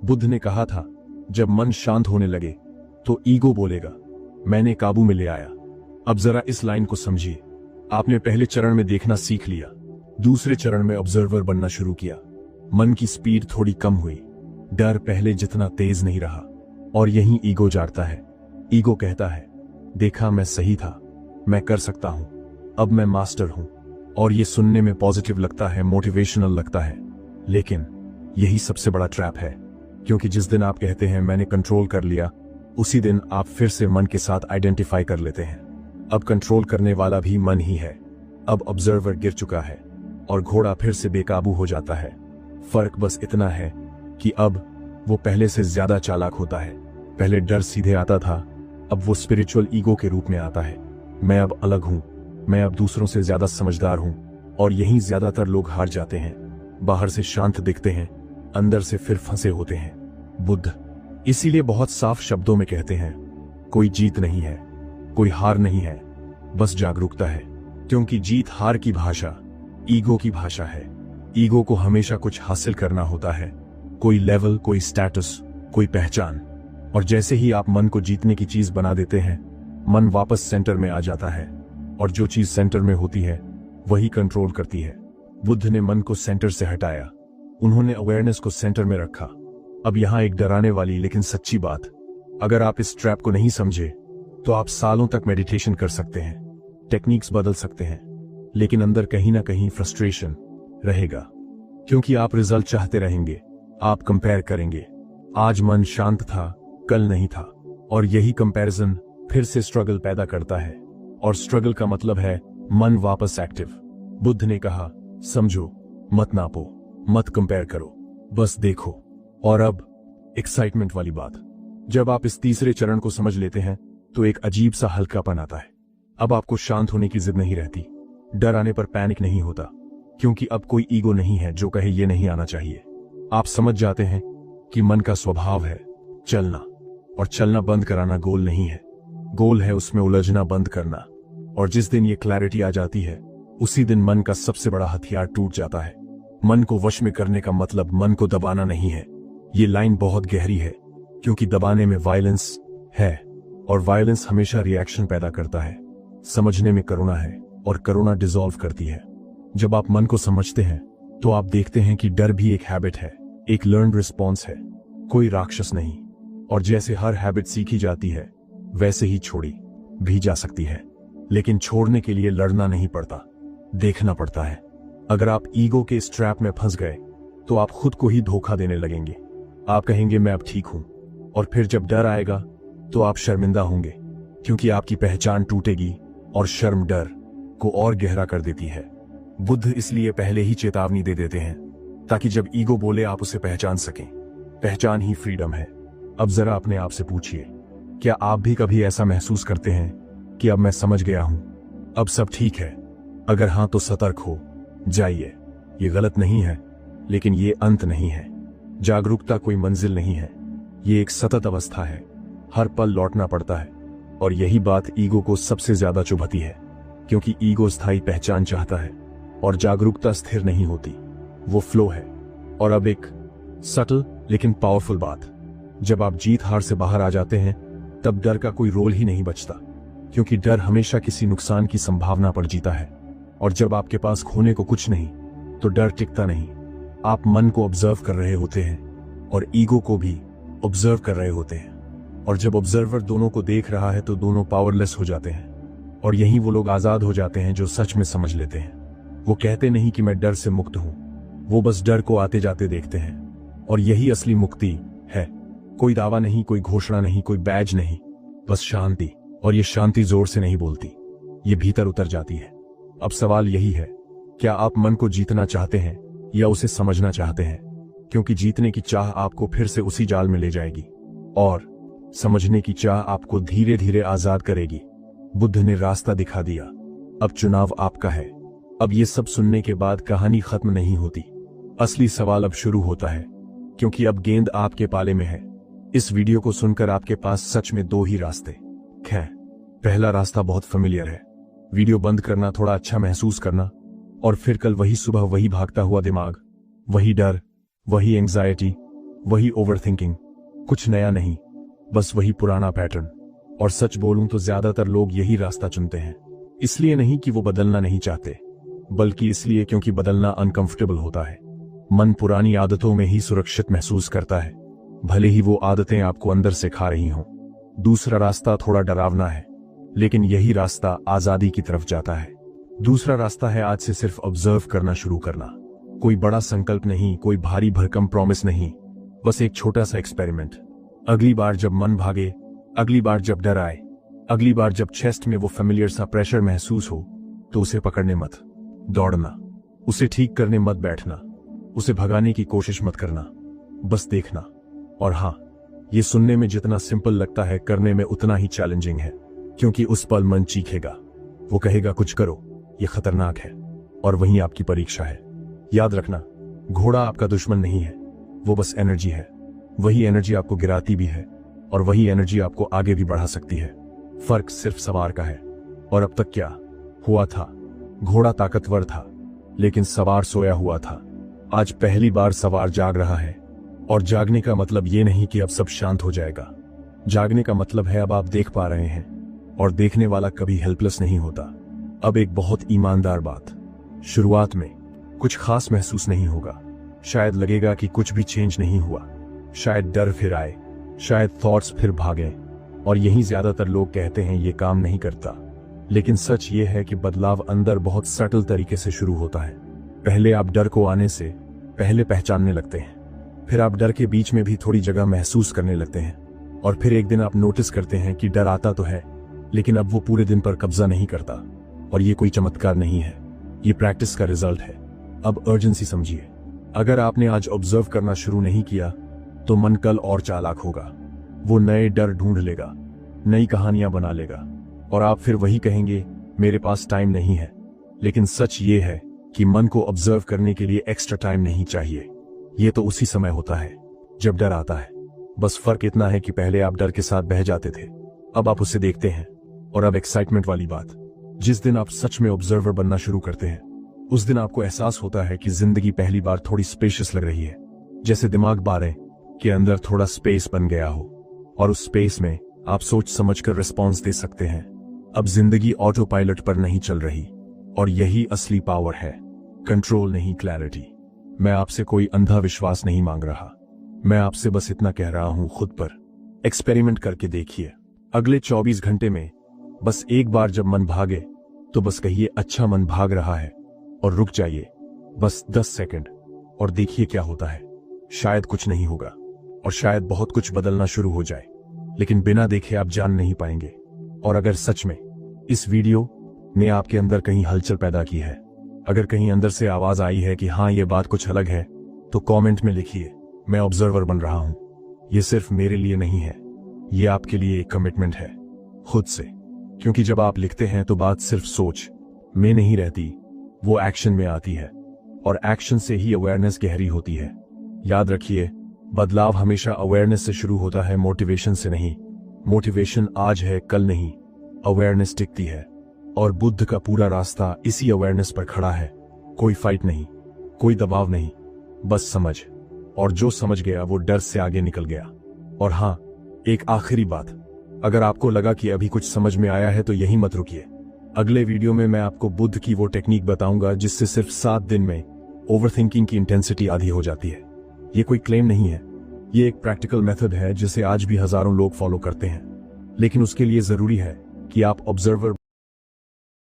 बुद्ध ने कहा था जब मन शांत होने लगे तो ईगो बोलेगा मैंने काबू में ले आया। अब जरा इस लाइन को समझिए। आपने पहले चरण में देखना सीख लिया, दूसरे चरण में ऑब्जर्वर बनना शुरू किया। मन की स्पीड थोड़ी कम हुई, डर पहले जितना तेज नहीं रहा, और यही ईगो जागता है। ईगो कहता है देखा, मैं सही था, मैं कर सकता हूं, अब मैं मास्टर हूं। और ये सुनने में पॉजिटिव लगता है, मोटिवेशनल लगता है, लेकिन यही सबसे बड़ा ट्रैप है। क्योंकि जिस दिन आप कहते हैं मैंने कंट्रोल कर लिया, उसी दिन आप फिर से मन के साथ आइडेंटिफाई कर लेते हैं। अब कंट्रोल करने वाला भी मन ही है, अब ऑब्जर्वर गिर चुका है और घोड़ा फिर से बेकाबू हो जाता है। फर्क बस इतना है कि अब वो पहले से ज्यादा चालाक होता है। पहले डर सीधे आता था, अब वो स्पिरिचुअल ईगो के रूप में आता है। मैं अब अलग हूं, मैं अब दूसरों से ज्यादा समझदार हूं। और यहीं ज्यादातर लोग हार जाते हैं। बाहर से शांत दिखते हैं, अंदर से फिर फंसे होते हैं। बुद्ध इसीलिए बहुत साफ शब्दों में कहते हैं, कोई जीत नहीं है, कोई हार नहीं है, बस जागरूकता है। क्योंकि जीत हार की भाषा ईगो की भाषा है। ईगो को हमेशा कुछ हासिल करना होता है, कोई लेवल, कोई स्टेटस, कोई पहचान। और जैसे ही आप मन को जीतने की चीज बना देते हैं, मन वापस सेंटर में आ जाता है। और जो चीज सेंटर में होती है वही कंट्रोल करती है। बुद्ध ने मन को सेंटर से हटाया, उन्होंने अवेयरनेस को सेंटर में रखा। अब यहां एक डराने वाली लेकिन सच्ची बात, अगर आप इस ट्रैप को नहीं समझे तो आप सालों तक मेडिटेशन कर सकते हैं, टेक्निक्स बदल सकते हैं, लेकिन अंदर कहीं ना कहीं फ्रस्ट्रेशन रहेगा। क्योंकि आप रिजल्ट चाहते रहेंगे, आप कंपेयर करेंगे। आज मन शांत था, कल नहीं था। और यही कंपैरिजन फिर से स्ट्रगल पैदा करता है। और स्ट्रगल का मतलब है मन वापस एक्टिव। बुद्ध ने कहा, समझो, मत नापो, मत कंपेयर करो, बस देखो। और अब एक्साइटमेंट वाली बात, जब आप इस तीसरे चरण को समझ लेते हैं तो एक अजीब सा हल्कापन आता है। अब आपको शांत होने की जिद नहीं रहती, डर आने पर पैनिक नहीं होता, क्योंकि अब कोई ईगो नहीं है जो कहे ये नहीं आना चाहिए। आप समझ जाते हैं कि मन का स्वभाव है चलना, और चलना बंद कराना गोल नहीं है, गोल है उसमें उलझना बंद करना। और जिस दिन ये क्लैरिटी आ जाती है, उसी दिन मन का सबसे बड़ा हथियार टूट जाता है। मन को वश में करने का मतलब मन को दबाना नहीं है। ये लाइन बहुत गहरी है, क्योंकि दबाने में वायलेंस है, और वायलेंस हमेशा रिएक्शन पैदा करता है। समझने में करुणा है, और करुणा डिसॉल्व करती है। जब आप मन को समझते हैं तो आप देखते हैं कि डर भी एक हैबिट है, एक लर्न्ड रिस्पॉन्स है, कोई राक्षस नहीं। और जैसे हर हैबिट सीखी जाती है, वैसे ही छोड़ी भी जा सकती है। लेकिन छोड़ने के लिए लड़ना नहीं पड़ता, देखना पड़ता है। अगर आप ईगो के इस ट्रैप में फंस गए तो आप खुद को ही धोखा देने लगेंगे। आप कहेंगे मैं अब ठीक हूं, और फिर जब डर आएगा तो आप शर्मिंदा होंगे, क्योंकि आपकी पहचान टूटेगी, और शर्म डर को और गहरा कर देती है। बुद्ध इसलिए पहले ही चेतावनी दे देते हैं, ताकि जब ईगो बोले आप उसे पहचान सकें। पहचान ही फ्रीडम है। अब जरा अपने आप से पूछिए, क्या आप भी कभी ऐसा महसूस करते हैं कि अब मैं समझ गया हूं, अब सब ठीक है? अगर हां तो सतर्क हो जाइए। ये गलत नहीं है, लेकिन ये अंत नहीं है। जागरूकता कोई मंजिल नहीं है, ये एक सतत अवस्था है। हर पल लौटना पड़ता है। और यही बात ईगो को सबसे ज्यादा चुभती है, क्योंकि ईगो स्थायी पहचान चाहता है, और जागरूकता स्थिर नहीं होती, वो फ्लो है। और अब एक सटल लेकिन पावरफुल बात, जब आप जीत हार से बाहर आ जाते हैं, तब डर का कोई रोल ही नहीं बचता, क्योंकि डर हमेशा किसी नुकसान की संभावना पर जीता है। और जब आपके पास खोने को कुछ नहीं, तो डर टिकता नहीं। आप मन को ऑब्जर्व कर रहे होते हैं, और ईगो को भी ऑब्जर्व कर रहे होते हैं। और जब ऑब्जर्वर दोनों को देख रहा है तो दोनों पावरलेस हो जाते हैं। और यही वो लोग आजाद हो जाते हैं जो सच में समझ लेते हैं। वो कहते नहीं कि मैं डर से मुक्त हूं, वो बस डर को आते जाते देखते हैं। और यही असली मुक्ति है। कोई दावा नहीं, कोई घोषणा नहीं, कोई बैज नहीं, बस शांति। और ये शांति जोर से नहीं बोलती, ये भीतर उतर जाती है। अब सवाल यही है, क्या आप मन को जीतना चाहते हैं या उसे समझना चाहते हैं? क्योंकि जीतने की चाह आपको फिर से उसी जाल में ले जाएगी, और समझने की चाह आपको धीरे धीरे आजाद करेगी। बुद्ध ने रास्ता दिखा दिया, अब चुनाव आपका है। अब ये सब सुनने के बाद कहानी खत्म नहीं होती। असली सवाल अब शुरू होता है, क्योंकि अब गेंद आपके पाले में है। इस वीडियो को सुनकर आपके पास सच में दो ही रास्ते हैं। पहला रास्ता बहुत फेमिलियर है, वीडियो बंद करना, थोड़ा अच्छा महसूस करना, और फिर कल वही सुबह वही भागता हुआ दिमाग, वही डर, वही एंजाइटी, वही ओवरथिंकिंग। कुछ नया नहीं, बस वही पुराना पैटर्न। और सच बोलूं तो ज्यादातर लोग यही रास्ता चुनते हैं, इसलिए नहीं कि वो बदलना नहीं चाहते, बल्कि इसलिए क्योंकि बदलना अनकंफर्टेबल होता है। मन पुरानी आदतों में ही सुरक्षित महसूस करता है, भले ही वो आदतें आपको अंदर से खा रही हों। दूसरा रास्ता थोड़ा डरावना है, लेकिन यही रास्ता आजादी की तरफ जाता है। दूसरा रास्ता है आज से सिर्फ ऑब्जर्व करना शुरू करना। कोई बड़ा संकल्प नहीं, कोई भारी भरकम प्रॉमिस नहीं, बस एक छोटा सा एक्सपेरिमेंट। अगली बार जब मन भागे, अगली बार जब डर आए, अगली बार जब चेस्ट में वो फेमिलियर सा प्रेशर महसूस हो, तो उसे पकड़ने मत। दौड़ना, उसे ठीक करने मत बैठना, उसे भगाने की कोशिश मत करना, बस देखना। और हाँ, ये सुनने में जितना सिंपल लगता है करने में उतना ही चैलेंजिंग है, क्योंकि उस पल मन चीखेगा, वो कहेगा कुछ करो, ये खतरनाक है, और वहीं आपकी परीक्षा है। याद रखना, घोड़ा आपका दुश्मन नहीं है, वो बस एनर्जी है। वही एनर्जी आपको गिराती भी है और वही एनर्जी आपको आगे भी बढ़ा सकती है। फर्क सिर्फ सवार का है। और अब तक क्या हुआ था? घोड़ा ताकतवर था, लेकिन सवार सोया हुआ था। आज पहली बार सवार जाग रहा है, और जागने का मतलब ये नहीं कि अब सब शांत हो जाएगा। जागने का मतलब है अब आप देख पा रहे हैं, और देखने वाला कभी हेल्पलेस नहीं होता। अब एक बहुत ईमानदार बात, शुरुआत में कुछ खास महसूस नहीं होगा। शायद लगेगा कि कुछ भी चेंज नहीं हुआ, शायद डर फिर आए, शायद थॉट्स फिर भागे, और यही ज्यादातर लोग कहते हैं ये काम नहीं करता। लेकिन सच ये है कि बदलाव अंदर बहुत सटल तरीके से शुरू होता है। पहले आप डर को आने से पहले पहचानने लगते हैं, फिर आप डर के बीच में भी थोड़ी जगह महसूस करने लगते हैं, और फिर एक दिन आप नोटिस करते हैं कि डर आता तो है, लेकिन अब वो पूरे दिन पर कब्जा नहीं करता। और ये कोई चमत्कार नहीं है, ये प्रैक्टिस का रिजल्ट है। अब अर्जेंसी समझिए। अगर आपने आज ऑब्जर्व करना शुरू नहीं किया तो मन कल और चालाक होगा। वो नए डर ढूंढ लेगा, नई कहानियां बना लेगा, और आप फिर वही कहेंगे मेरे पास टाइम नहीं है। लेकिन सच ये है कि मन को ऑब्जर्व करने के लिए एक्स्ट्रा टाइम नहीं चाहिए। ये तो उसी समय होता है जब डर आता है। बस फर्क इतना है कि पहले आप डर के साथ बह जाते थे, अब आप उसे देखते हैं। और अब एक्साइटमेंट वाली बात, जिस दिन आप सच में ऑब्जर्वर बनना शुरू करते हैं, उस दिन आपको एहसास होता है कि जिंदगी पहली बार थोड़ी स्पेशियस लग रही है। जैसे दिमाग बारे के अंदर थोड़ा स्पेस बन गया हो, और उस स्पेस में आप सोच समझकर रिस्पॉन्स दे सकते हैं। अब जिंदगी ऑटो पायलट पर नहीं चल रही, और यही असली पावर है, कंट्रोल नहीं, क्लैरिटी। मैं आपसे कोई अंधा विश्वास नहीं मांग रहा, मैं आपसे बस इतना कह रहा हूं, खुद पर एक्सपेरिमेंट करके देखिए। अगले 24 घंटे में बस एक बार जब मन भागे तो बस कहिए अच्छा मन भाग रहा है, और रुक जाइए बस 10 सेकंड और देखिए क्या होता है। शायद कुछ नहीं होगा, और शायद बहुत कुछ बदलना शुरू हो जाए, लेकिन बिना देखे आप जान नहीं पाएंगे। और अगर सच में इस वीडियो ने आपके अंदर कहीं हलचल पैदा की है, अगर कहीं अंदर से आवाज आई है कि हाँ ये बात कुछ अलग है, तो कमेंट में लिखिए मैं ऑब्जर्वर बन रहा हूं। ये सिर्फ मेरे लिए नहीं है, ये आपके लिए एक कमिटमेंट है खुद से। क्योंकि जब आप लिखते हैं तो बात सिर्फ सोच में नहीं रहती, वो एक्शन में आती है, और एक्शन से ही अवेयरनेस गहरी होती है। याद रखिए, बदलाव हमेशा अवेयरनेस से शुरू होता है, मोटिवेशन से नहीं। मोटिवेशन आज है कल नहीं, अवेयरनेस टिकती है, और बुद्ध का पूरा रास्ता इसी अवेयरनेस पर खड़ा है। कोई फाइट नहीं, कोई दबाव नहीं, बस समझ। और जो समझ गया वो डर से आगे निकल गया। और हाँ, एक आखिरी बात, अगर आपको लगा कि अभी कुछ समझ में आया है तो यही मत रुकिए। अगले वीडियो में मैं आपको बुद्ध की वो टेक्निक बताऊंगा जिससे सिर्फ 7 दिन में ओवरथिंकिंग की इंटेंसिटी आधी हो जाती है। ये कोई क्लेम नहीं है, ये एक प्रैक्टिकल मेथड है जिसे आज भी हजारों लोग फॉलो करते हैं। लेकिन उसके लिए जरूरी है कि आप ऑब्जर्वर